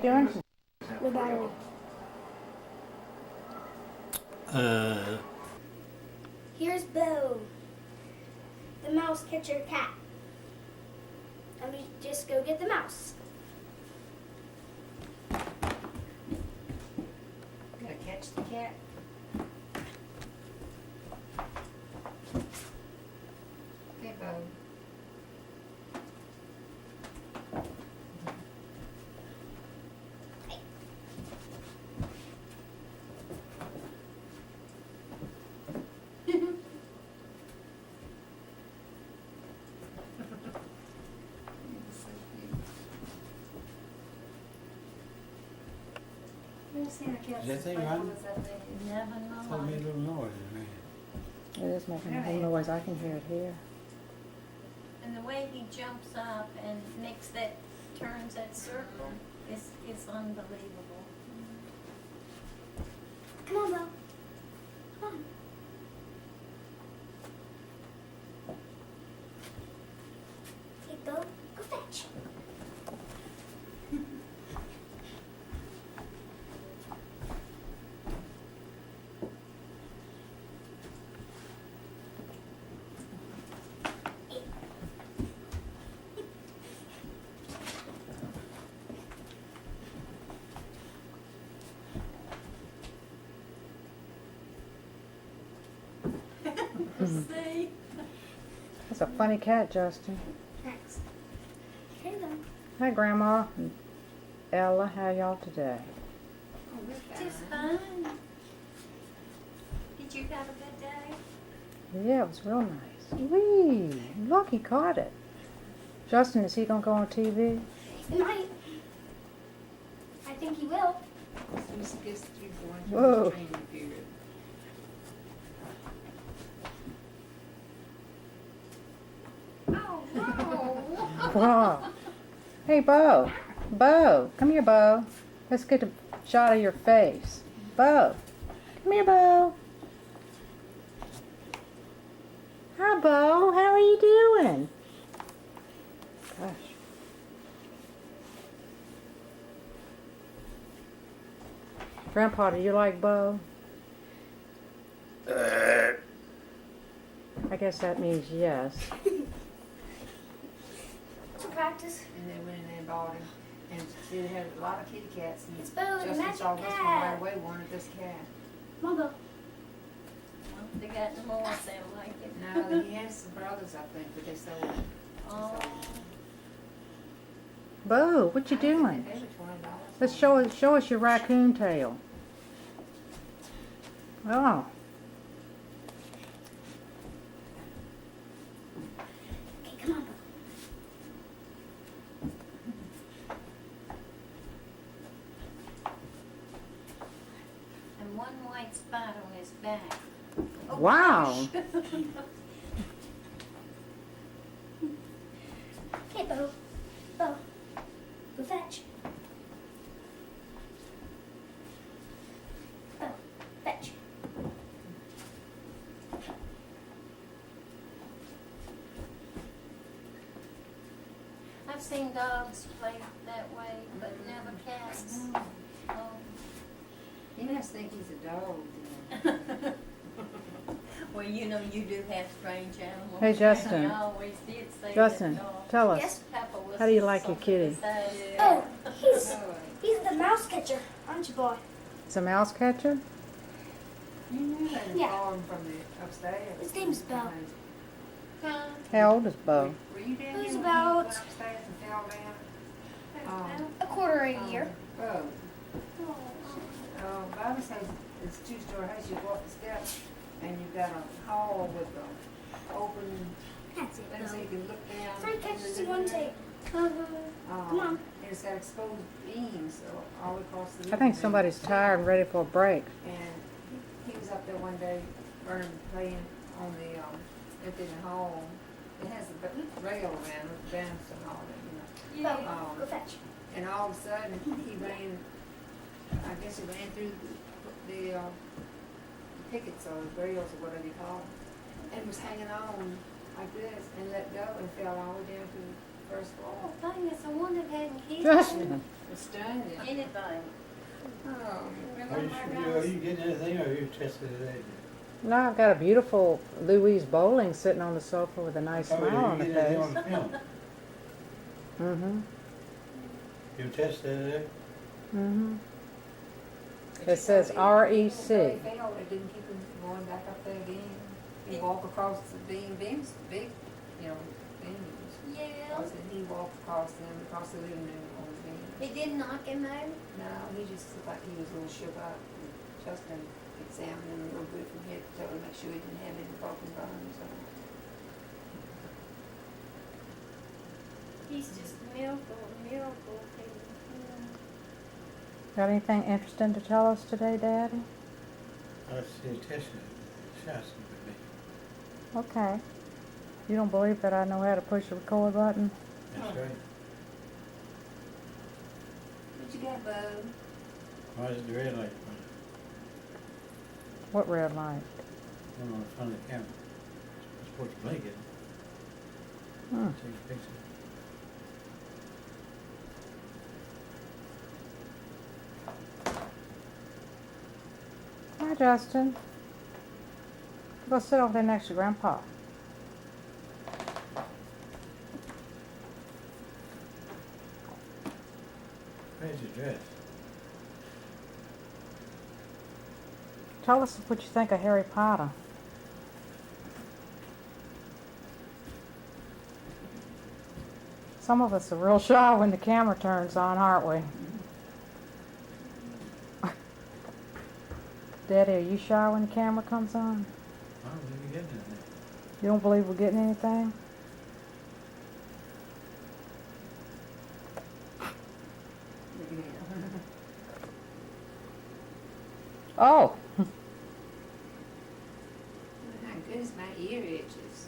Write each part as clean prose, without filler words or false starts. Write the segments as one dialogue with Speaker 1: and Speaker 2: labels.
Speaker 1: doing?
Speaker 2: The battery. Here's Bo, the mouse catcher cat. Let me just go get the mouse.
Speaker 3: Gotta catch the cat. Okay, Bo.
Speaker 4: Is that thing running? Told me a little noise, man.
Speaker 1: It is making a whole noise. I can hear it here.
Speaker 5: And the way he jumps up and makes that, turns that circle is unbelievable.
Speaker 2: Come on, Bo. Come on. Hey, Bo, go fetch.
Speaker 5: See?
Speaker 1: That's a funny cat, Justin.
Speaker 2: Thanks. Here you go.
Speaker 1: Hi, Grandma and Ella. How y'all today?
Speaker 5: Just fine. Did you have a good day?
Speaker 1: Yeah, it was real nice. Wee! Look, he caught it. Justin, is he gonna go on TV?
Speaker 2: He might. I think he will.
Speaker 1: Whoa.
Speaker 5: Oh, no.
Speaker 1: Wow. Hey, Bo. Bo, come here, Bo. Let's get a shot of your face. Bo, come here, Bo. Hi, Bo. How are you doing? Gosh. Grandpa, do you like Bo? I guess that means yes.
Speaker 2: To practice.
Speaker 3: And they went in there and bought him. And they had a lot of kitty cats. And
Speaker 2: It's Bo, the
Speaker 3: Justin
Speaker 2: magic
Speaker 3: saw this one
Speaker 2: cat.
Speaker 3: right away, wanted this cat.
Speaker 2: Come on, Bo.
Speaker 5: Well, they got more sound like it.
Speaker 3: No, he has some brothers, I think, but they sold him.
Speaker 5: Oh,
Speaker 1: Bo, what you doing?
Speaker 3: They were $20.
Speaker 1: Let's show us your raccoon tail. Oh,
Speaker 2: Okay, come on, Bo.
Speaker 5: and one white spot on his back. Oh,
Speaker 1: wow.
Speaker 5: gosh.
Speaker 2: Okay, Bo. Bo. Go fetch. Bo. Fetch.
Speaker 5: I've seen dogs play that way, but never cats. Oh.
Speaker 3: He must think he's a dog. Then.
Speaker 5: Well, you know, you do have strange animals.
Speaker 1: Hey, Justin.
Speaker 5: I always did say
Speaker 1: Justin,
Speaker 5: that dogs.
Speaker 1: tell us.
Speaker 2: Yes?
Speaker 5: Pepper was
Speaker 1: How do you like your
Speaker 5: something
Speaker 1: kitty?
Speaker 5: to say.
Speaker 2: Oh, he's
Speaker 3: Oh,
Speaker 2: the mouse catcher, aren't you, boy?
Speaker 1: It's a mouse catcher?
Speaker 3: you knew they
Speaker 2: Yeah.
Speaker 3: bought him from the upstairs.
Speaker 2: His name's Bo.
Speaker 5: Huh?
Speaker 1: How old is Bo?
Speaker 3: Were you down
Speaker 2: Who's
Speaker 3: here when
Speaker 2: about-
Speaker 3: you went upstairs and fell down?
Speaker 2: A quarter a year.
Speaker 3: Bo. Bobby says it's a two-story house. You go up the steps and you've got a hall with a open
Speaker 2: That's it,
Speaker 3: thing so you
Speaker 2: Bo.
Speaker 3: can look down.
Speaker 2: Three catches in one tape.
Speaker 3: Um,
Speaker 2: Come on.
Speaker 3: And it's got exposed beams all across the
Speaker 1: I
Speaker 3: living
Speaker 1: think
Speaker 3: room.
Speaker 1: somebody's tired and ready for a break.
Speaker 3: And he was up there one day, Vernon playing on the, up in the hall. It has a rail around with bounce and all that, you know.
Speaker 2: Bo, go fetch.
Speaker 3: And all of a sudden, he ran, I guess he ran through the pickets or rails or whatever you call them, and was hanging on like this and let go and fell all the way down to the first floor.
Speaker 5: Oh, goodness, I wonder if it hadn't hit
Speaker 1: Justin,
Speaker 5: him.
Speaker 3: Australia.
Speaker 5: Anything.
Speaker 3: Oh,
Speaker 4: Are you getting anything or are you testing it out?
Speaker 1: No, I've got a beautiful Louise Bowling sitting on the sofa with a nice
Speaker 4: Oh,
Speaker 1: smile on
Speaker 4: you
Speaker 1: her
Speaker 4: getting anything on
Speaker 1: face.
Speaker 4: the film?
Speaker 1: Mm-hmm.
Speaker 4: You tested it
Speaker 1: Mm-hmm.
Speaker 3: But
Speaker 1: It says
Speaker 3: you know,
Speaker 1: REC.
Speaker 3: He failed. It didn't keep him from going back up there again. He walked across the beams, big, you know, beams.
Speaker 5: Yeah.
Speaker 3: He walked across them, across the living room on the beam.
Speaker 5: It didn't knock him out?
Speaker 3: No, he just looked like he was a little shook up. Justin examined him a little bit from head to toe to make sure he didn't have any broken bones.
Speaker 5: He's just a miracle, thing.
Speaker 1: Got anything interesting to tell us today, Daddy?
Speaker 4: I see testing it. Shots with me.
Speaker 1: Okay. You don't believe that I know how to push the record button?
Speaker 4: That's right.
Speaker 3: What you got, Bo?
Speaker 4: Why is the red light on?
Speaker 1: What red light?
Speaker 4: One on the front of the camera. It's supposed to blink it.
Speaker 1: Hmm.
Speaker 4: Take a picture.
Speaker 1: Hi, Justin. Go sit over there next to Grandpa.
Speaker 4: Where's your dress?
Speaker 1: Tell us what you think of Harry Potter. Some of us are real shy when the camera turns on, aren't we? Daddy, are you shy when the camera comes on?
Speaker 4: I don't think you're getting anything.
Speaker 1: You don't believe we're getting anything? Oh!
Speaker 3: My goodness, my ear itches.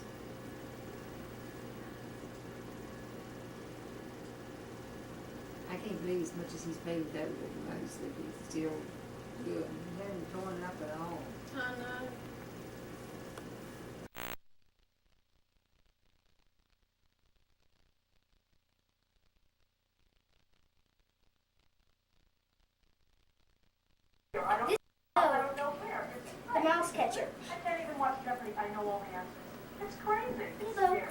Speaker 3: I can't believe as much as he's paved over it, most that he's still good. He hasn't torn it up at all.
Speaker 5: I know.
Speaker 2: The mouse catcher.
Speaker 6: I can't even watch Jeopardy. I know all the answers. It's crazy. It's
Speaker 2: Hello.
Speaker 6: scary.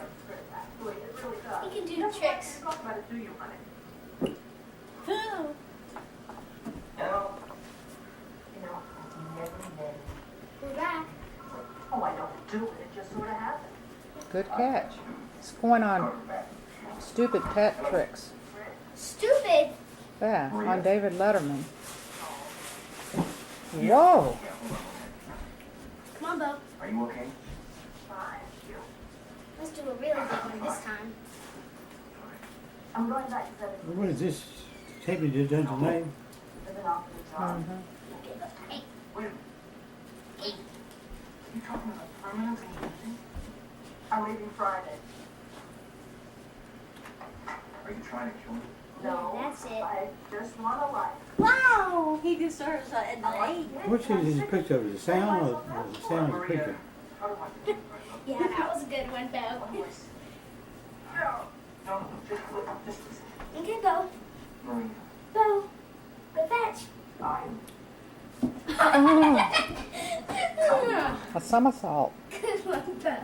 Speaker 6: Really, it really does.
Speaker 2: He can do
Speaker 6: That's why
Speaker 2: tricks.
Speaker 6: you talk about it, do you, honey?
Speaker 5: Oh.
Speaker 6: No. You know, never been.
Speaker 2: We're back.
Speaker 6: Oh, I don't do it. It just sort of happens.
Speaker 1: Good catch. It's going on stupid pet tricks.
Speaker 2: Stupid.
Speaker 1: Yeah, on David Letterman. Whoa!
Speaker 2: Come on, Bo.
Speaker 6: Are you okay? Fine. You?
Speaker 2: Let's do a really big one this time.
Speaker 6: I'm going back to 7.
Speaker 4: What is this tape you just done tonight?
Speaker 6: There's an awfully job.
Speaker 1: Mhm.
Speaker 2: Hey,
Speaker 6: Wait a minute. Wait. You talking about permanent engagement? I'm leaving Friday. Are you trying to kill me? No.
Speaker 2: Yeah, that's it.
Speaker 6: I just want a life.
Speaker 5: Wow! He deserves an eight.
Speaker 4: Which is this picture of? The sound or the sound of the picture?
Speaker 2: Yeah, that was a good one, Bo.
Speaker 6: No, just listen.
Speaker 2: Okay, Bo.
Speaker 6: Maria,
Speaker 2: Bo. Go fetch.
Speaker 6: I am.
Speaker 1: A somersault.
Speaker 2: Good one, Bo.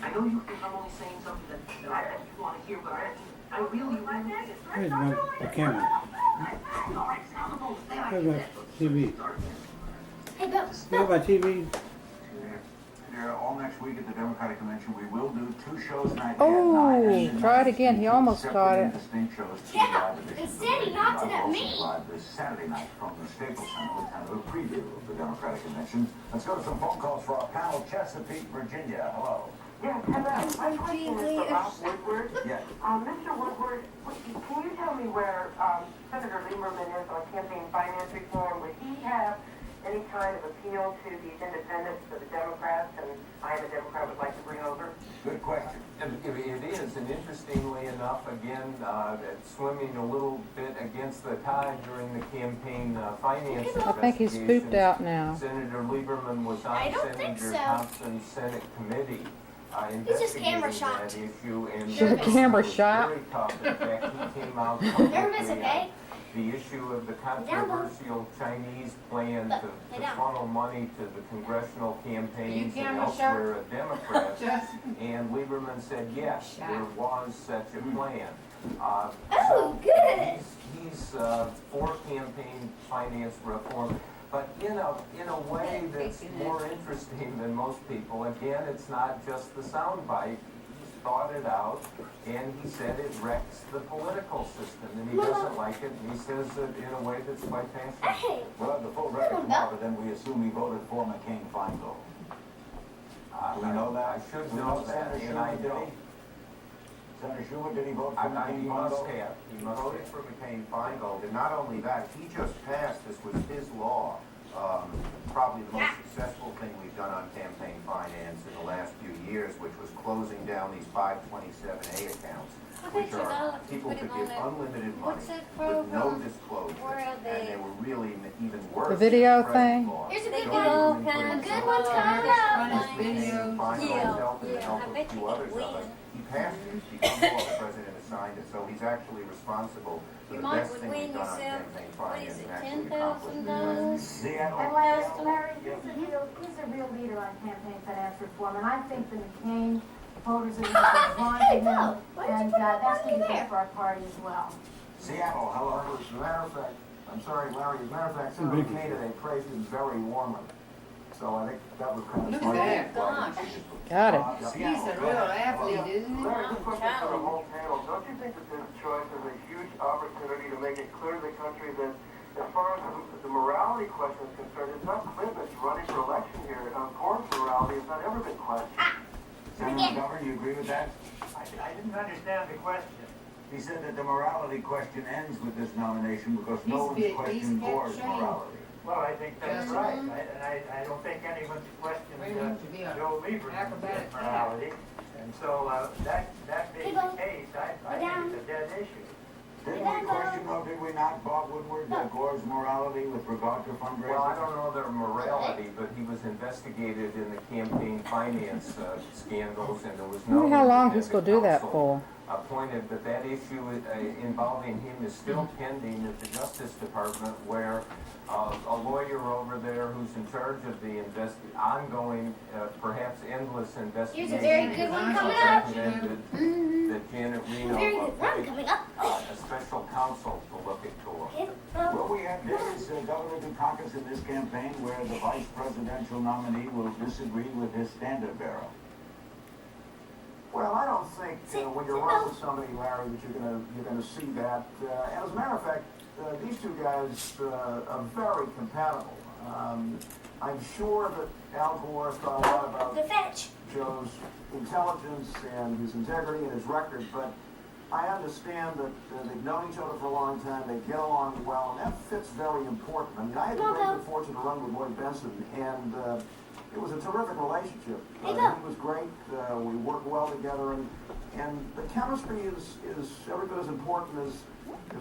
Speaker 6: I know you think I'm only saying something that I bet you want to hear, but I really think it's
Speaker 4: Where's the camera? Where's my TV?
Speaker 2: Hey, Bo.
Speaker 4: Where's my TV?
Speaker 7: All next week at the Democratic Convention, we will do 2 shows night.
Speaker 1: Oh, try it again. He almost caught it.
Speaker 7: Distinct shows.
Speaker 2: Yeah, instead he knocked it at me.
Speaker 7: Live this Saturday night from the Staples Center with kind of a preview of the Democratic Convention. Let's go to some phone calls for our panel. Chesapeake, Virginia. Hello.
Speaker 6: Yeah, hello. My question is for Ralph Woodward.
Speaker 7: Yes.
Speaker 6: Mr. Woodward, can you tell me where Senator Lieberman is on campaign finance reform? Would he have any kind of appeal to the independents, to the Democrats, and I, am a Democrat, would like to bring over?
Speaker 7: Good question.
Speaker 8: It is, and interestingly enough, again, it's swimming a little bit against the tide during the campaign finance
Speaker 1: I think he's pooped
Speaker 8: investigations.
Speaker 1: out now.
Speaker 8: Senator Lieberman was
Speaker 2: I
Speaker 8: on
Speaker 2: don't think
Speaker 8: Senator
Speaker 2: so.
Speaker 8: Thompson's Senate committee
Speaker 2: just camera
Speaker 8: investigating
Speaker 2: shot.
Speaker 8: that issue, and
Speaker 1: She's a
Speaker 8: it
Speaker 1: camera
Speaker 8: was
Speaker 1: shot.
Speaker 8: very tough. In fact, he came out
Speaker 2: Nervous,
Speaker 8: publicly
Speaker 2: okay?
Speaker 8: on the issue of the
Speaker 2: down, Bo.
Speaker 8: controversial Chinese plan
Speaker 2: Look,
Speaker 8: to
Speaker 2: lay down.
Speaker 8: funnel money to the congressional campaigns and
Speaker 3: camera
Speaker 8: elsewhere of Democrats.
Speaker 3: Just,
Speaker 8: And Lieberman said, yes,
Speaker 3: Shot.
Speaker 8: there was such a plan.
Speaker 2: Oh,
Speaker 8: So
Speaker 2: good.
Speaker 8: He's for campaign finance reform, but in a way that's more interesting than most people. Again, it's not just the soundbite. He's thought it out, and he said it wrecks the political system, and he doesn't like it, and he says it in a way that's quite passionate.
Speaker 2: Hey,
Speaker 7: We'll have the full record tomorrow, but then we assume he voted for McCain-Feingold. Do we know that?
Speaker 8: I should
Speaker 7: We
Speaker 8: know
Speaker 7: Senator
Speaker 8: that, and
Speaker 7: Schumer,
Speaker 8: I
Speaker 7: did he?
Speaker 8: don't.
Speaker 7: Senator Schumer, did he vote for
Speaker 8: He must
Speaker 7: McCain-Feingold?
Speaker 8: have. He must
Speaker 9: voted
Speaker 8: have.
Speaker 9: for McCain-Feingold, and not only that, he just passed, this was his law, probably the most successful thing we've done on campaign finance in the last few years, which was closing down these 527A accounts, which are people could give unlimited money
Speaker 5: What's that
Speaker 9: with no
Speaker 5: program?
Speaker 9: disclosure,
Speaker 5: Where are
Speaker 9: and
Speaker 5: they?
Speaker 9: they were really even worse.
Speaker 1: The video
Speaker 9: than the present
Speaker 1: thing?
Speaker 9: law.
Speaker 2: here's a
Speaker 5: They
Speaker 2: good
Speaker 5: do
Speaker 2: one.
Speaker 5: all
Speaker 9: Even
Speaker 5: kinds
Speaker 9: putting
Speaker 2: Good
Speaker 5: of
Speaker 2: one's coming up.
Speaker 3: funniest videos.
Speaker 9: Feingold
Speaker 5: Yeah,
Speaker 9: helped and
Speaker 5: yeah,
Speaker 9: helped
Speaker 5: I
Speaker 9: a
Speaker 5: bet
Speaker 9: few
Speaker 5: you
Speaker 9: others
Speaker 5: could
Speaker 9: of us.
Speaker 5: win.
Speaker 9: He passed it, it's become law, the president has signed it, so he's actually responsible for
Speaker 5: You
Speaker 9: the
Speaker 5: might
Speaker 9: best
Speaker 5: would
Speaker 9: thing
Speaker 5: win
Speaker 9: we've done on
Speaker 5: yourself,
Speaker 9: campaign
Speaker 5: what
Speaker 9: finance
Speaker 5: is it,
Speaker 9: and actually accomplished it.
Speaker 5: $10,000?
Speaker 7: Seattle.
Speaker 10: And Larry, he's a real leader on campaign finance reform, and I think the McCain voters are going to be drawn to
Speaker 2: Hey,
Speaker 10: him,
Speaker 2: Bill, why did you
Speaker 10: and
Speaker 2: put
Speaker 10: that's
Speaker 2: that
Speaker 10: going to be
Speaker 2: there?
Speaker 10: good for our party as well.
Speaker 7: Seattle, hello.
Speaker 11: As a matter of fact, I'm sorry, Larry, as a matter of fact, Senator McCain today praised him very warmly. So I think that was kind of
Speaker 3: Look
Speaker 11: smart.
Speaker 3: at that, gosh.
Speaker 1: Got it.
Speaker 3: He's a real athlete, isn't he?
Speaker 11: Larry, this question for the
Speaker 5: Challenge.
Speaker 11: whole panel. Don't you think that this choice is a huge opportunity to make it clear to the country that as far as the morality question is concerned, it's not Clinton that's running for election here. Gore's morality has not ever been questioned.
Speaker 7: Senator Montgomery, you agree with that?
Speaker 11: I didn't understand the question.
Speaker 7: He said that the morality question ends with this nomination because no one's
Speaker 3: He's
Speaker 7: questioned
Speaker 3: got
Speaker 7: Gore's
Speaker 3: trained.
Speaker 7: morality.
Speaker 11: Well, I think that's
Speaker 5: Mhm.
Speaker 11: right. I don't think anyone's questioned
Speaker 3: Very much to be a
Speaker 11: Joe Lieberman's
Speaker 3: acrobatic
Speaker 11: morality. And so that being
Speaker 2: Hey, Bo.
Speaker 11: the case, I
Speaker 2: down.
Speaker 11: think it's a dead issue.
Speaker 7: Didn't we question, though, did we not, Bob Woodward, Gore's morality with regard to fundraising?
Speaker 8: Well, I don't know their morality, but he was investigated in the campaign finance scandals, and there was no.
Speaker 1: Wonder how long he's
Speaker 8: independent
Speaker 1: gonna do that
Speaker 8: counsel
Speaker 1: for.
Speaker 8: Appointed, but that issue involving him is still pending at the Justice Department, where a lawyer over there who's in charge of the ongoing, perhaps endless investigation.
Speaker 2: Here's a very good one coming up.
Speaker 8: recommended that Janet Reno
Speaker 2: Very good one
Speaker 8: appoint
Speaker 2: coming up.
Speaker 8: a special counsel to look into it.
Speaker 2: Okay, Bo.
Speaker 7: Will we have days, Governor Dukakis, in this campaign where the vice presidential nominee will disagree with his standard bearer?
Speaker 11: Well, I don't think when you're running with somebody, Larry, that you're gonna see that. And as a matter of fact, these two guys are very compatible. I'm sure that Al Gore thought a lot about
Speaker 2: The fetch.
Speaker 11: Joe's intelligence and his integrity and his record, but I understand that they've known each other for a long time, they get along well, and that fit's very important. I mean, I had the great good fortune to run with Lloyd Benson, and it was a terrific relationship.
Speaker 2: Hey,
Speaker 11: He
Speaker 2: Bill.
Speaker 11: was great, we worked well together, and the chemistry is every bit as important as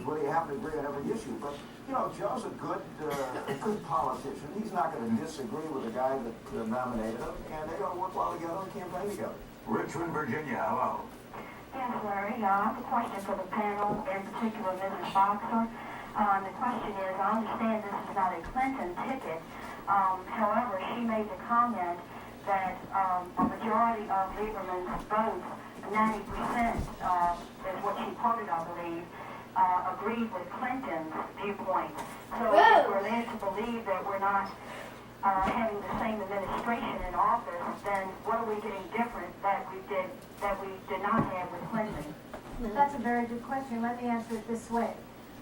Speaker 11: whether you happen to agree on every issue. But, you know, Joe's a good politician. He's not going to disagree with the guy that nominated him, and they're going to work well together and campaign together.
Speaker 7: Richmond, Virginia, hello.
Speaker 10: Yes, Larry, I have a question for the panel, in particular Mrs. Boxer. The question is, I understand this is not a Clinton ticket. However, she made the comment that a majority of Lieberman's votes, 90% is what she quoted, I believe, agreed with Clinton's viewpoint. So if we're led to believe that we're not having the same administration in office, then what are we getting different that we did not have with Clinton?
Speaker 12: That's a very good question. Let me answer it this way.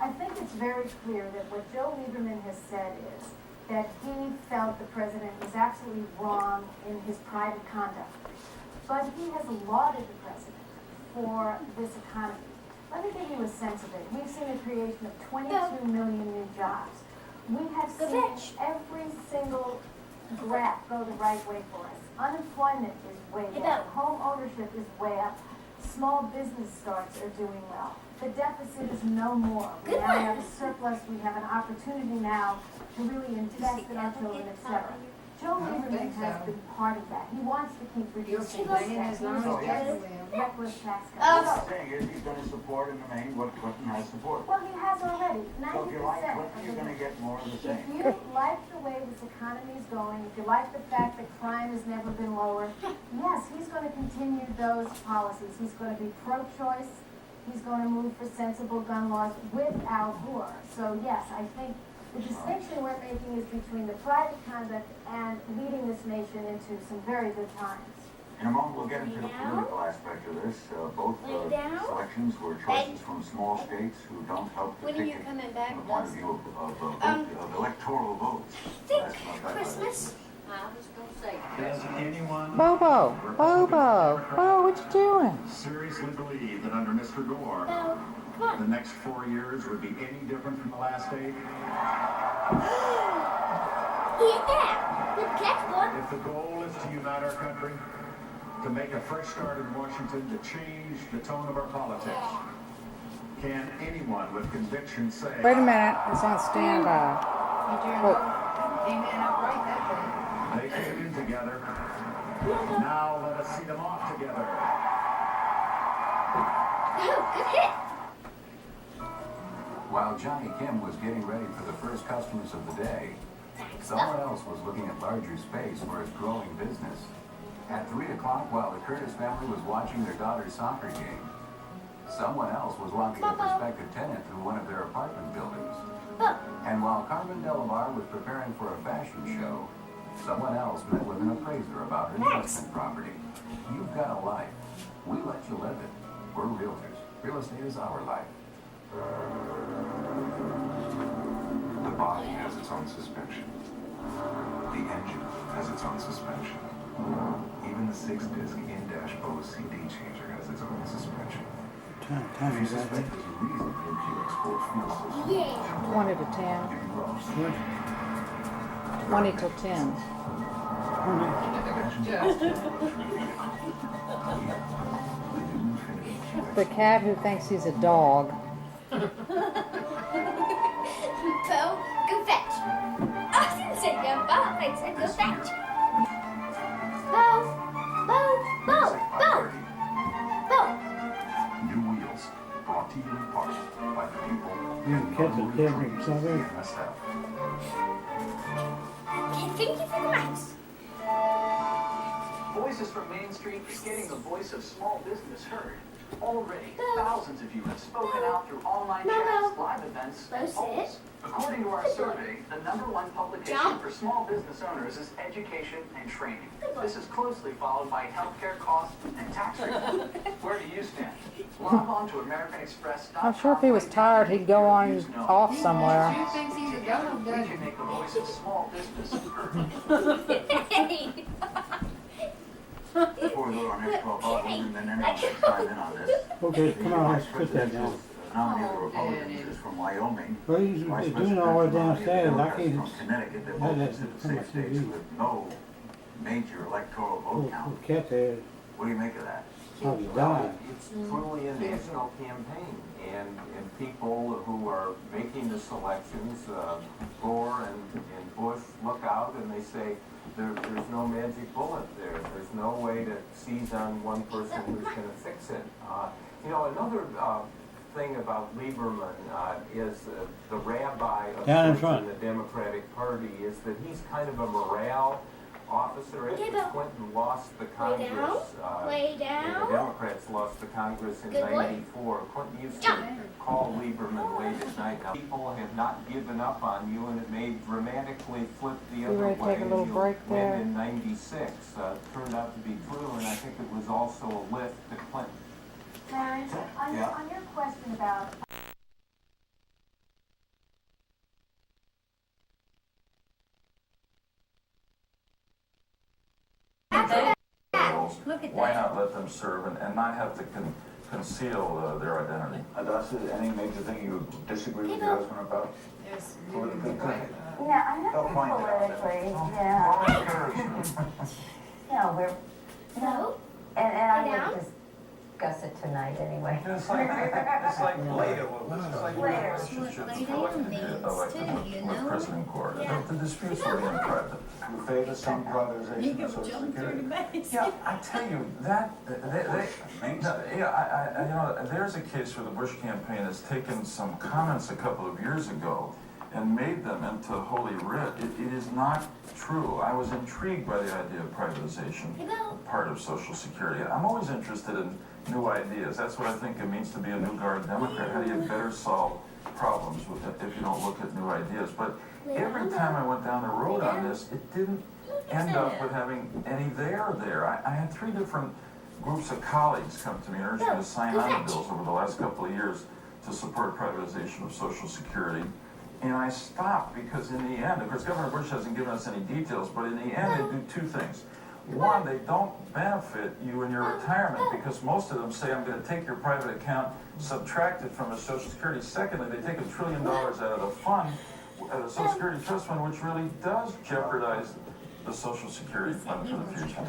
Speaker 12: I think it's very clear that what Joe Lieberman has said is that he felt the president was absolutely wrong in his private conduct. But he has lauded the president for this economy. Let me give you a sense of it. We've seen a creation of 22 million new jobs. We have seen every single graph go the right way for us. Unemployment is way down. Home ownership is way up. Small business starts are doing well. The deficit is no more. We now have a surplus. We have an opportunity now to really invest in our children, etc. Joe
Speaker 3: I don't
Speaker 12: Lieberman
Speaker 3: think
Speaker 12: has
Speaker 3: so.
Speaker 12: been part of that. He wants to keep
Speaker 3: He'll
Speaker 12: reducing
Speaker 3: keep paying as long as
Speaker 12: tax.
Speaker 3: he can.
Speaker 12: Reckless tax
Speaker 7: What I'm
Speaker 12: cuts.
Speaker 7: saying is he's gonna support in the main what Clinton has supported.
Speaker 12: Well, he has already,
Speaker 7: So if you like
Speaker 12: 90%
Speaker 7: Clinton, you're gonna get more of the
Speaker 12: If
Speaker 7: same.
Speaker 12: you like the way this economy is going, if you like the fact that crime has never been lower, yes, he's going to continue those policies. He's going to be pro-choice. He's going to move for sensible gun laws with Al Gore. So yes, I think the distinction we're making is between the private conduct and leading this nation into some very good times.
Speaker 7: In a moment, we'll get into the political aspect of this. Both
Speaker 2: Lay down.
Speaker 7: selections were choices from small states who don't help the
Speaker 2: When are you
Speaker 7: ticket
Speaker 2: coming back,
Speaker 7: from the point of view of electoral votes.
Speaker 2: Think
Speaker 7: That's not that
Speaker 2: Christmas.
Speaker 5: I was gonna say.
Speaker 13: Does anyone
Speaker 1: Bobo, Bobo, Bo, what you doing?
Speaker 13: seriously believe that under Mr. Gore,
Speaker 2: Bo, come
Speaker 13: the
Speaker 2: on.
Speaker 13: next 4 years would be any different from the last 8?
Speaker 2: Yeah. Good catch, boy.
Speaker 13: If the goal is to unite our country, to make a fresh start in Washington, to change the tone of our politics, can anyone with conviction say,
Speaker 1: Wait a minute, it's on standby.
Speaker 3: Amen, upright that day.
Speaker 13: they came in together, now let us see them off together?
Speaker 2: Oh, good hit.
Speaker 7: While Johnny Kim was getting ready for the first customers of the day, someone else was looking at larger space for his growing business. At 3 o'clock, while the Curtis family was watching their daughter's soccer game, someone else was walking a prospective tenant through one of their apartment buildings. And while Carmen Delavar was preparing for a fashion show, someone else met with an appraiser about her investment property. You've got a life. We let you live it. We're realtors. Real estate is our life.
Speaker 14: The body has its own suspension. The engine has its own suspension. Even the 6-disc in-dash Bose CD changer has its own suspension. If you suspect there's a reason the MQX Sport fuel system
Speaker 2: Yeah.
Speaker 1: 20 to 10. 20 till 10. The cat who thinks he's a dog.
Speaker 2: Bo, go fetch. I didn't say go back. I said go fetch. Bo, Bo, Bo, Bo, Bo.
Speaker 14: New wheels, brought to you in part by the people
Speaker 4: You catch a different something.
Speaker 14: MSF.
Speaker 2: Okay, thank you for the mouse.
Speaker 15: Voices from Main Street is getting the voice of small business heard. Already, thousands of you have spoken out through online chats, live events, and polls. According to our survey, the #1 publication for small business owners is education and training. This is closely followed by healthcare costs and tax reform. Where do you stand? Log on to AmericanExpress.com.
Speaker 1: I'm sure if he was tired, he'd go on off somewhere.
Speaker 3: She thinks he's a dog,
Speaker 15: We
Speaker 3: doesn't
Speaker 15: can make the voice of small business heard.
Speaker 7: Before we go to our next 12 Alderman, and then anyone can chime in on this.
Speaker 4: Okay, come on, let's put that down.
Speaker 7: Nominee of the Republicans is from Wyoming.
Speaker 4: Well, he's
Speaker 7: Vice
Speaker 4: doing
Speaker 7: President
Speaker 4: all the way
Speaker 7: nominee of the
Speaker 4: downstairs, I
Speaker 7: Democrats
Speaker 4: can't.
Speaker 7: from Connecticut that
Speaker 4: Yeah,
Speaker 7: both
Speaker 4: that's
Speaker 7: considered
Speaker 4: come on
Speaker 7: safe states
Speaker 4: TV.
Speaker 7: with no major electoral vote count.
Speaker 4: Cat there,
Speaker 7: What do you make of that?
Speaker 4: probably died.
Speaker 8: It's truly a national campaign, and people who are making the selections, Gore and Bush, look out and they say, there's no magic bullet there. There's no way to seize on one person who's going to fix it. Another thing about Lieberman is the rabbi of
Speaker 4: Down in
Speaker 8: sorts
Speaker 4: front.
Speaker 8: in the Democratic Party is that he's kind of a morale officer.
Speaker 2: Okay,
Speaker 8: After
Speaker 2: Bill.
Speaker 8: Clinton lost the
Speaker 2: Lay
Speaker 8: Congress,
Speaker 2: down. Lay
Speaker 8: and
Speaker 2: down.
Speaker 8: the Democrats lost the Congress in
Speaker 2: Good boy.
Speaker 8: '94. Clinton used to
Speaker 2: Jump.
Speaker 8: call Lieberman late at night. Now, people have not given up on you, and it may dramatically flip the other
Speaker 1: ready to
Speaker 8: way.
Speaker 1: take a little
Speaker 8: You
Speaker 1: break
Speaker 8: win
Speaker 1: there?
Speaker 8: in '96. Turned out to be true, and I think it was also a lift to Clinton.
Speaker 12: Clarence, on
Speaker 7: Yeah.
Speaker 12: on your question about
Speaker 5: Look at
Speaker 14: Why
Speaker 5: that.
Speaker 14: not let them serve and not have to conceal their identity? That's any major thing you disagree with your husband about?
Speaker 3: Yes.
Speaker 14: Politically?
Speaker 10: Yeah, I'm not
Speaker 14: They'll find it out.
Speaker 10: politically, yeah. Yeah, we're,
Speaker 2: No.
Speaker 10: and I
Speaker 2: Lay down.
Speaker 10: would discuss it tonight anyway.
Speaker 14: It's like later. It's like
Speaker 10: Later.
Speaker 14: relationships
Speaker 5: Lay
Speaker 14: for
Speaker 5: down
Speaker 14: elected
Speaker 5: means too, you
Speaker 14: with
Speaker 5: know?
Speaker 14: President Gore.
Speaker 2: Yeah.
Speaker 14: The disputes will be in private.
Speaker 13: who favor some privatization of Social Security.
Speaker 16: Yeah, I tell you, there's a case where the Bush campaign has taken some comments a couple of years ago and made them into holy writ. It is not true. I was intrigued by the idea of privatization, part of Social Security. I'm always interested in new ideas. That's what I think it means to be a new guard Democrat. How do you better solve problems with it if you don't look at new ideas? But every time I went down the road on this, it didn't end up with having any there. I had 3 different groups of colleagues come to me and urge me to sign on to bills over the last couple of years to support privatization of Social Security. And I stopped because in the end, of course, Governor Bush hasn't given us any details, but in the end, they do 2 things. One, they don't benefit you in your retirement because most of them say, I'm going to take your private account, subtract it from a Social Security. Secondly, they take $1 trillion out of the fund, the Social Security Trust Fund, which really does jeopardize the Social Security Fund for the future.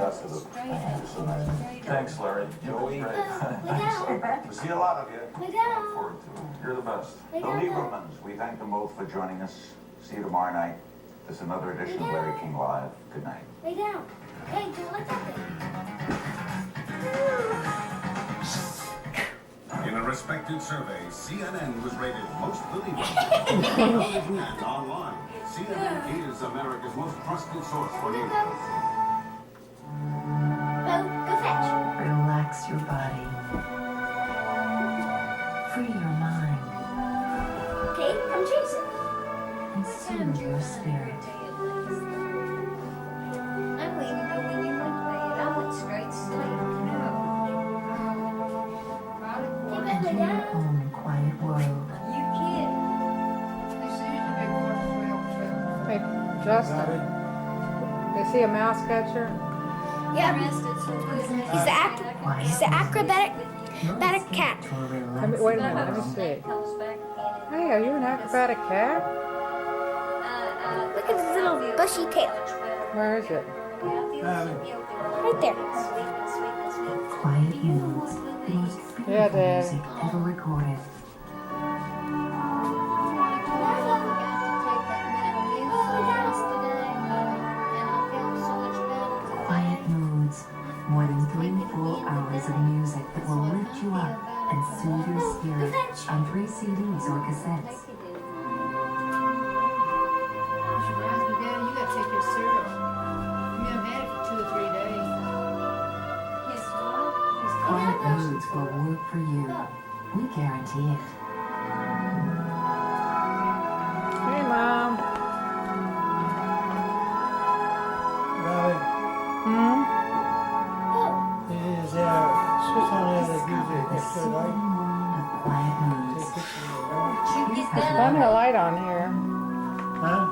Speaker 16: Thanks, Larry.
Speaker 9: Joey.
Speaker 16: Thanks.
Speaker 9: We see a lot of you.
Speaker 16: Look forward to it. You're the best.
Speaker 9: The Liebermans, we thank them both for joining us. See you tomorrow night. This is another edition of Larry King Live. Good night.
Speaker 2: Lay down. Hey, do you like that?
Speaker 13: In a respected survey, CNN was rated most believable on television and online. CNN is America's most trusted source for news.
Speaker 2: Bo, go fetch.
Speaker 17: Relax your body. Free your mind.
Speaker 2: Okay, come chase it.
Speaker 17: And soothe your spirit.
Speaker 5: I don't even know when you went to bed. I went straight to sleep.
Speaker 17: Into your own quiet world.
Speaker 5: You kid.
Speaker 1: Hey, Justin, you see a mouse catcher?
Speaker 2: Yeah. He's the acrobatic cat.
Speaker 1: Wait a minute, let me see. Hey, are you an acrobatic cat?
Speaker 2: Look at his little bushy tail.
Speaker 1: Where is it?
Speaker 2: Right there.
Speaker 17: Quiet moods. The most
Speaker 1: Yeah,
Speaker 17: beautiful
Speaker 1: Dad.
Speaker 17: music ever recorded. Quiet moods. More than 3 full hours of music that will lift you up and soothe your spirit on 3 CDs or cassettes.
Speaker 3: Which reminds me, Daddy, you gotta take your syrup. You haven't had it for 2 or 3 days.
Speaker 17: Quiet moods will work for you. We guarantee it.
Speaker 1: Hey, Mom.
Speaker 4: Is switch on the music extra light?
Speaker 17: Quiet moods.
Speaker 1: Turn the light on here.
Speaker 4: Huh?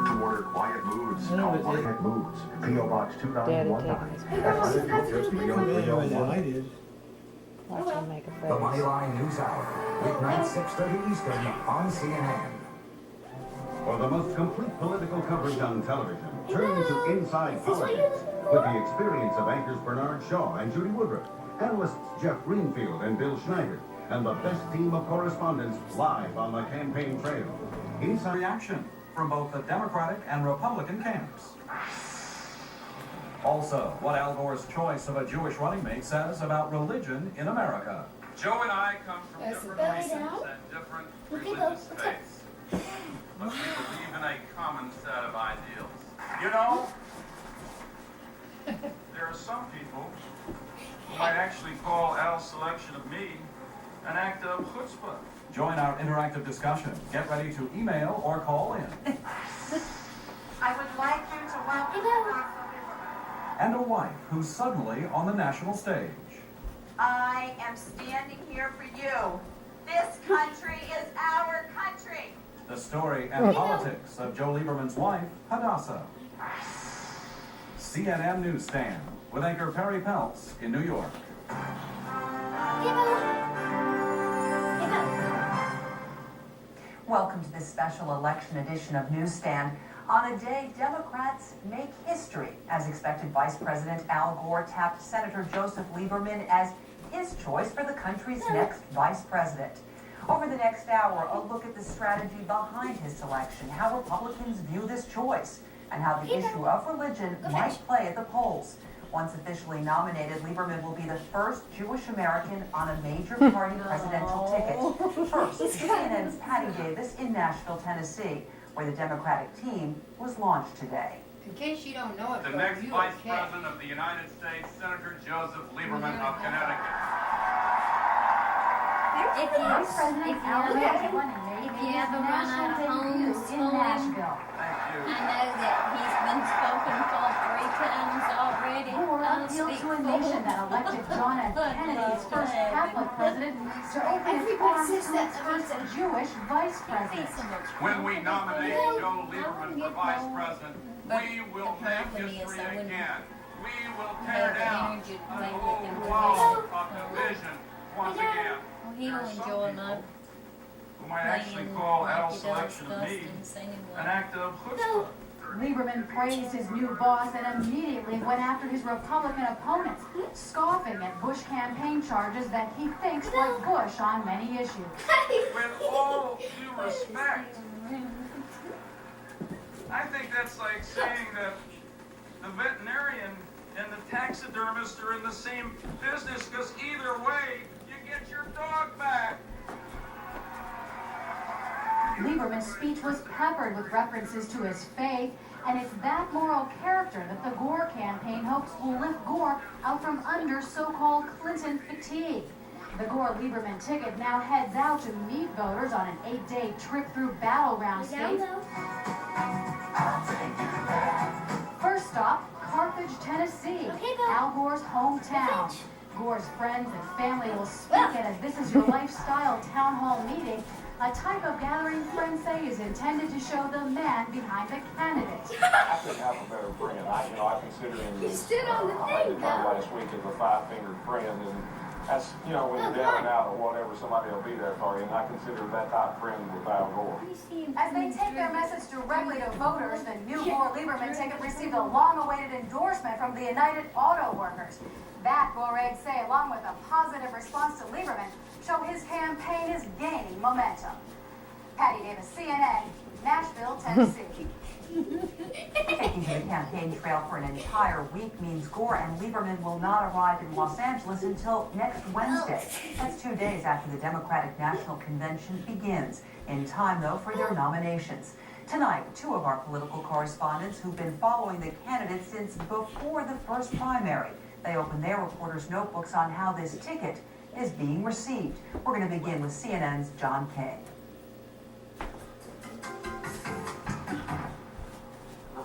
Speaker 13: To order Quiet Moods,
Speaker 4: I know
Speaker 13: call
Speaker 4: it did.
Speaker 13: Quiet Moods, P.O. Box
Speaker 1: Daddy
Speaker 13: 2919.
Speaker 1: taking his
Speaker 13: That's just
Speaker 4: I don't know where the light is.
Speaker 1: Watch him make a
Speaker 7: The
Speaker 1: face.
Speaker 7: Moneyline News Hour, weeknight 6:30 Eastern on CNN.
Speaker 13: For the most complete political coverage on television, turn to Inside Politics with the experience of anchors Bernard Shaw and Judy Woodruff, analysts Jeff Greenfield and Bill Schneider, and the best team of correspondents live on the campaign trail. Inside
Speaker 18: Reaction from both the Democratic and Republican camps. Also, what Al Gore's choice of a Jewish running mate says about religion in America.
Speaker 19: Joe and I come from
Speaker 2: Yes,
Speaker 19: different
Speaker 2: belly
Speaker 19: races
Speaker 2: down.
Speaker 19: and different
Speaker 2: Look at
Speaker 19: religious
Speaker 2: those.
Speaker 19: faiths. But we believe in a common set of ideals. You know, there are some people who might actually call Al's selection of me an act of chutzpah.
Speaker 18: Join our interactive discussion. Get ready to email or call in.
Speaker 20: I would like you to welcome
Speaker 18: And a wife who's suddenly on the national stage.
Speaker 20: I am standing here for you. This country is our country.
Speaker 18: The story and politics of Joe Lieberman's wife, Hadassah. CNN Newsstand with anchor Perry Peltz in New York.
Speaker 20: Welcome to this special election edition of Newsstand. On a day Democrats make history, as expected, Vice President Al Gore tapped Senator Joseph Lieberman as his choice for the country's next vice president. Over the next hour, a look at the strategy behind his selection, how Republicans view this choice, and how the issue of religion might play at the polls. Once officially nominated, Lieberman will be the first Jewish American on a major party presidential ticket. First, CNN's Patty Davis in Nashville, Tennessee, where the Democratic team was launched today.
Speaker 3: In case you don't know it,
Speaker 19: The
Speaker 3: Bo,
Speaker 19: next
Speaker 3: you
Speaker 19: Vice
Speaker 3: okay.
Speaker 19: President of the United States, Senator Joseph Lieberman of Connecticut.
Speaker 5: If you ever run out of homes for him,
Speaker 19: Thank you.
Speaker 5: I know that he's been spoken for 3 times already.
Speaker 12: Gore
Speaker 5: I'll
Speaker 12: appealed
Speaker 5: speak
Speaker 12: to a
Speaker 5: for
Speaker 12: nation
Speaker 5: him.
Speaker 12: that elected John F. Kennedy's first Catholic president to open its arms to its first Jewish vice president.
Speaker 19: When we nominate Joe Lieberman for Vice President, we will make history again. We will tear down the whole wall of division once again.
Speaker 5: Well, he'll enjoy my
Speaker 19: Who might actually call Al's selection of me an act of chutzpah.
Speaker 12: Lieberman praised his new boss and immediately went after his Republican opponents, scoffing at Bush campaign charges that he thinks put Bush on many issues.
Speaker 19: With all due respect, I think that's like saying that the veterinarian and the taxidermist are in the same business, because either way, you get your dog back.
Speaker 12: Lieberman's speech was peppered with references to his faith, and it's that moral character that the Gore campaign hopes will lift Gore out from under so-called Clinton fatigue. The Gore-Lieberman ticket now heads out to meet voters on an 8-day trip through battleground states. First stop, Carthage, Tennessee, Al Gore's hometown. Gore's friends and family will speak at a This Is Your Lifestyle town hall meeting, a type of gathering friends say is intended to show the man behind the candidate.
Speaker 8: I couldn't have a better friend. I consider him.
Speaker 2: You stood on the
Speaker 8: I
Speaker 2: thing,
Speaker 8: made the term
Speaker 2: though.
Speaker 8: last week as a 5-fingered friend, and that's, when you're down and out or whatever, somebody will be there for you, and I consider that type of friend with Al Gore.
Speaker 12: As they take their message directly to voters, the new Gore-Lieberman ticket received a long-awaited endorsement from the United Auto Workers. That, Gore aides say, along with a positive response to Lieberman, show his campaign is gaining momentum. Patty Davis, CNN, Nashville, Tennessee.
Speaker 20: Taking to the campaign trail for an entire week means Gore and Lieberman will not arrive in Los Angeles until next Wednesday. That's 2 days after the Democratic National Convention begins, in time, though, for their nominations. Tonight, 2 of our political correspondents who've been following the candidates since before the first primary. They open their reporters' notebooks on how this ticket is being received. We're going to begin with CNN's John Kay.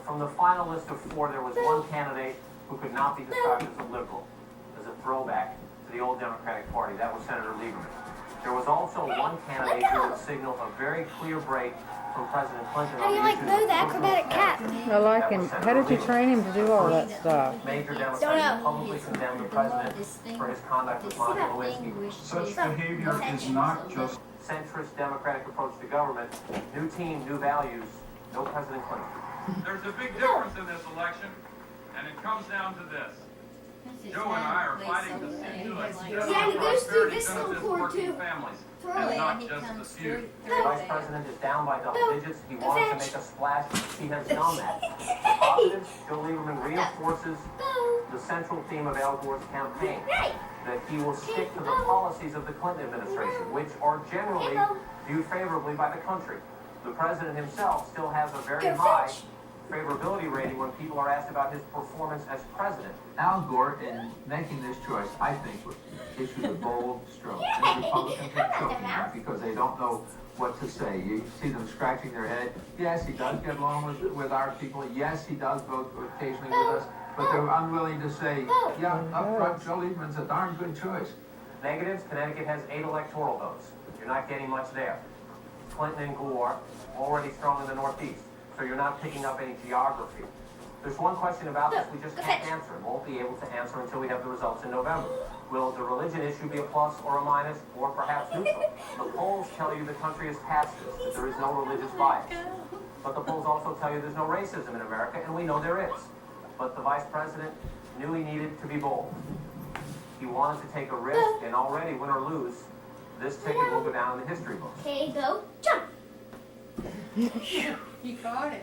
Speaker 8: From the final list of 4, there was one candidate who could not be described as a liberal, as a throwback to the old Democratic Party. That was Senator Lieberman. There was also one candidate who would signal a very clear break from President Clinton.
Speaker 2: How do you like Bo the acrobatic cat?
Speaker 1: I like him. How did you train him to do all that stuff?
Speaker 8: Major Democrats publicly condemned the president for his conduct with Monica Lewinsky.
Speaker 19: Such behavior is not just
Speaker 8: Centrist Democratic approach to government. New team, new values. No President Clinton.
Speaker 19: There's a big difference in this election, and it comes down to this. Joe and I are fighting to see to it that
Speaker 2: Yeah, and it goes through this little
Speaker 19: benefits
Speaker 2: cord,
Speaker 19: working
Speaker 2: too.
Speaker 19: families,
Speaker 2: Through
Speaker 19: and
Speaker 2: it.
Speaker 19: not just the few.
Speaker 8: The vice president is down by double digits. He wanted to make a splash. He has done that. The positives, Joe Lieberman reinforces the central theme of Al Gore's campaign, that he will stick to the policies of the Clinton administration, which are generally viewed favorably by the country. The president himself still has a very high favorability rating when people are asked about his performance as president.
Speaker 21: Al Gore, in making this choice, I think, issued a bold stroke. And Republicans are choking out because they don't know what to say. You see them scratching their head. Yes, he does get along with our people. Yes, he does vote occasionally with us. But they're unwilling to say, yeah, up front, Joe Lieberman's a darn good choice.
Speaker 8: Negatives, Connecticut has 8 electoral votes. You're not getting much there. Clinton and Gore already strong in the Northeast, so you're not picking up any geography. There's one question about this we just can't answer and won't be able to answer until we have the results in November. Will the religion issue be a plus or a minus, or perhaps neutral? The polls tell you the country is past this, that there is no religious bias. But the polls also tell you there's no racism in America, and we know there is. But the vice president knew he needed to be bold. He wanted to take a risk, and already, win or lose, this ticket will go down in the history books.
Speaker 2: Okay, go, jump.
Speaker 3: You caught it.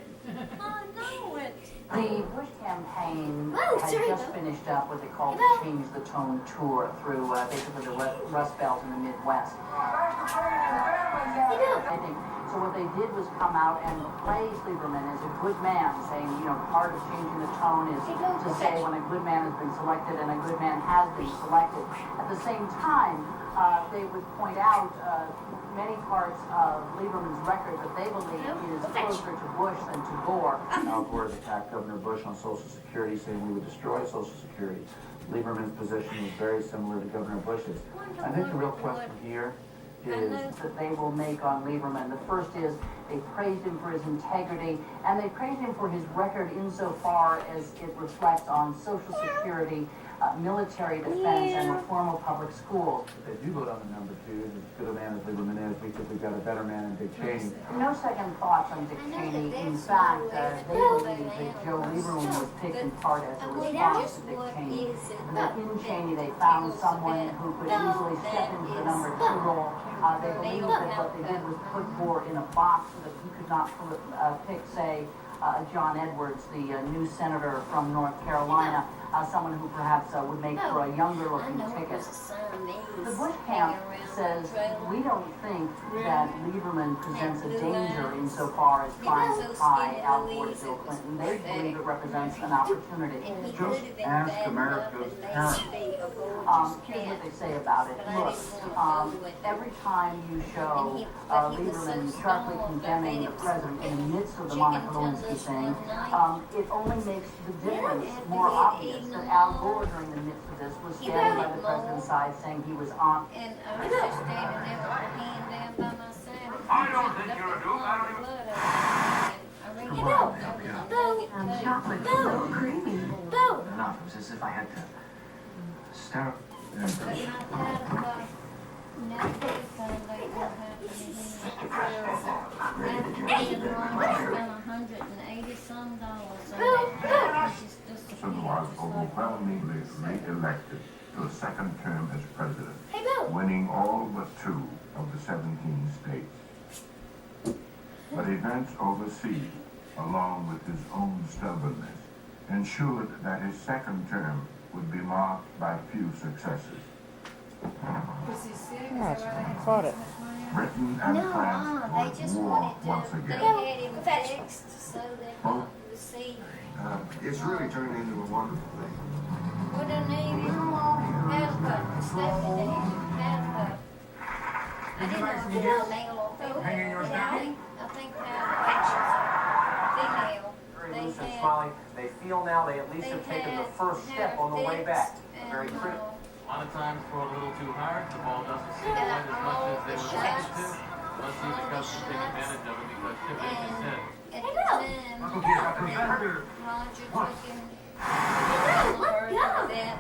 Speaker 5: I know it.
Speaker 20: The Bush campaign
Speaker 2: Oh,
Speaker 20: had
Speaker 2: sorry,
Speaker 20: just
Speaker 2: Bill.
Speaker 20: finished up what they called the
Speaker 2: Bill.
Speaker 20: Change the Tone tour through basically the Rust Belt in the Midwest. I think so. What they did was come out and praise Lieberman as a good man, saying, you know, part of changing the tone is to say when a good man has been selected and a good man has been selected. At the same time, they would point out many parts of Lieberman's record that they believe is closer to Bush than to Gore.
Speaker 21: Al Gore attacked Governor Bush on Social Security, saying we would destroy Social Security. Lieberman's position was very similar to Governor Bush's. I think the real question here is
Speaker 20: that they will make on Lieberman. The first is they praised him for his integrity, and they praised him for his record insofar as it reflects on Social Security, military defense, and reform of public schools.
Speaker 21: if they do vote on the number 2, as good a man as Lieberman is, we think we've got a better man in Dick Cheney.
Speaker 20: No second thoughts on Dick Cheney. In fact, they believe that Joe Lieberman was picked in part as a response to Dick Cheney. And that in Cheney they found someone who could easily step into the number 2 role. They believe that what they did was put Gore in a box so that he could not pick, say, John Edwards, the new senator from North Carolina, someone who perhaps would make for a younger looking ticket. The Bush camp says we don't think that Lieberman presents a danger insofar as trying to tie Al Gore to Bill Clinton. They believe it represents an opportunity.
Speaker 21: Just ask America's parents.
Speaker 20: Here's what they say about it. Look, every time you show Lieberman sharply condemning the president in the midst of the Monica Lewinsky thing, it only makes the difference more obvious that Al Gore, during the midst of this, was standing by the president's side saying he was on.
Speaker 5: And I was just standing there with my hand down by my side.
Speaker 19: I don't think you're a duke. I don't even...
Speaker 17: And chocolate so creamy.
Speaker 21: Enough. It was as if I had to stare up.
Speaker 14: President was overwhelmingly re-elected to a second term as president, winning all but 2 of the 17 states. But events overseas, along with his own stubbornness, ensured that his second term would be marked by few successes.
Speaker 3: Was he sick?
Speaker 1: Yes, I caught it.
Speaker 14: Britain and France were at war once
Speaker 5: They
Speaker 14: again.
Speaker 5: had him fixed so they could receive.
Speaker 11: It's really turned into a wonderful thing.
Speaker 5: What I need is helicopter, Stephanie needs helicopter. I didn't know if it was male or female. I think female.
Speaker 8: Bruce and Smiley, they feel now they at least have taken the first step on the way back. Very critical.
Speaker 6: A lot of times throw a little too hard, the ball doesn't sit quite as much as they were supposed to. Let's see the Cubs can take advantage of it because Chip, as you said,
Speaker 5: At the time, Roger took him that.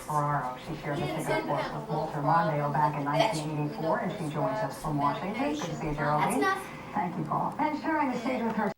Speaker 10: Ferraro. She shared the ticket course with Walter Mondale back in 1984, and she joins us from Washington. Good to see you, Geraldine. Thank you, Paul. And sharing the stage with her